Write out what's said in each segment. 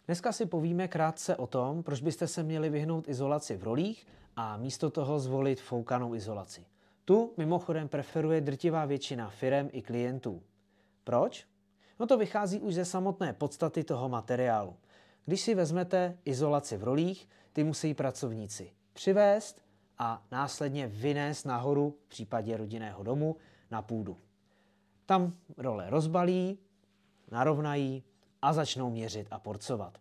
Dneska si povíme krátce o tom, proč byste se měli vyhnout izolaci v rolích a místo toho zvolit foukanou izolaci. Tu mimochodem preferuje drtivá většina firem i klientů. Proč? No to vychází už ze samotné podstaty toho materiálu. Když si vezmete izolaci v rolích, ty musí pracovníci přivést a následně vynést nahoru v případě rodinného domu na půdu. Tam role rozbalí, narovnají a začnou měřit a porcovat.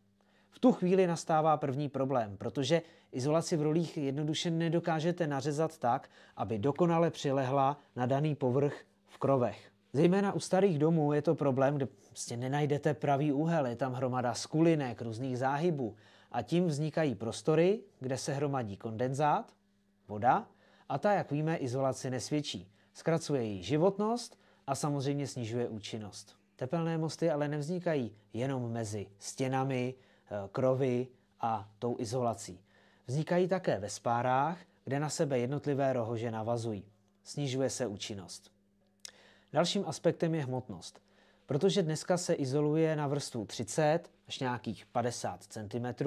V tu chvíli nastává první problém, protože izolaci v rolích jednoduše nedokážete nařezat tak, aby dokonale přilehla na daný povrch v krovech. Zejména u starých domů je to problém, kde prostě nenajdete pravý úhel, je tam hromada skulinek, různých záhybů a tím vznikají prostory, kde se hromadí kondenzát, voda a ta, jak víme, izolaci nesvědčí. Zkracuje její životnost a samozřejmě snižuje účinnost. Tepelné mosty ale nevznikají jenom mezi stěnami, krovy a tou izolací. Vznikají také ve spárách, kde na sebe jednotlivé rohože navazují. Snižuje se účinnost. Dalším aspektem je hmotnost. Protože dneska se izoluje na vrstvu 30 až nějakých 50 cm,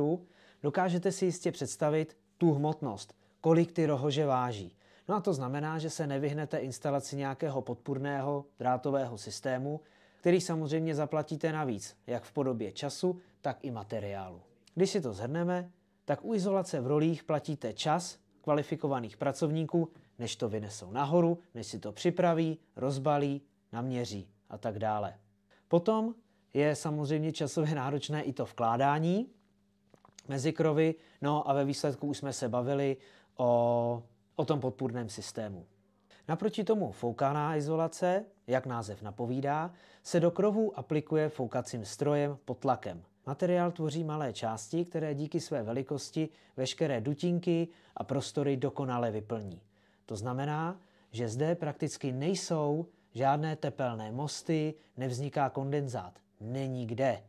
dokážete si jistě představit tu hmotnost, kolik ty rohože váží. No a to znamená, že se nevyhnete instalaci nějakého podpůrného drátového systému, který samozřejmě zaplatíte navíc, jak v podobě času, tak i materiálu. Když si to shrneme, tak u izolace v rolích platíte čas kvalifikovaných pracovníků, než to vynesou nahoru, než si to připraví, rozbalí, naměří a tak dále. Potom je samozřejmě časově náročné i to vkládání mezi krovy, no a ve výsledku už jsme se bavili o tom podpůrném systému. Naproti tomu foukaná izolace, jak název napovídá, se do krovů aplikuje foukacím strojem pod tlakem. Materiál tvoří malé části, které díky své velikosti veškeré dutinky a prostory dokonale vyplní. To znamená, že zde prakticky nejsou žádné tepelné mosty, nevzniká kondenzát. Není kde.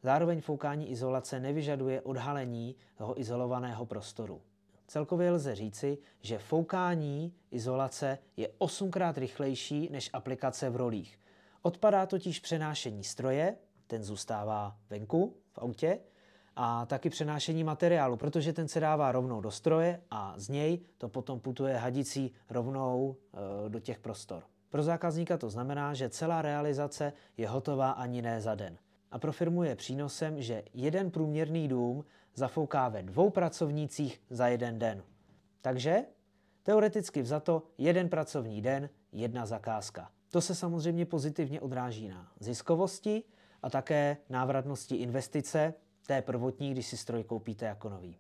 Zároveň foukání izolace nevyžaduje odhalení toho izolovaného prostoru. Celkově lze říci, že foukání izolace je 8krát rychlejší než aplikace v rolích. Odpadá totiž přenášení stroje, ten zůstává venku v autě, a taky přenášení materiálu, protože ten se dává rovnou do stroje a z něj to potom putuje hadicí rovnou do těch prostor. Pro zákazníka to znamená, že celá realizace je hotová ani ne za den. A pro firmu je přínosem, že jeden průměrný dům zafouká ve 2 pracovnících za jeden den. Takže teoreticky vzato jeden pracovní den, jedna zakázka. To se samozřejmě pozitivně odráží na ziskovosti a také návratnosti investice, té prvotní, když si stroj koupíte jako nový.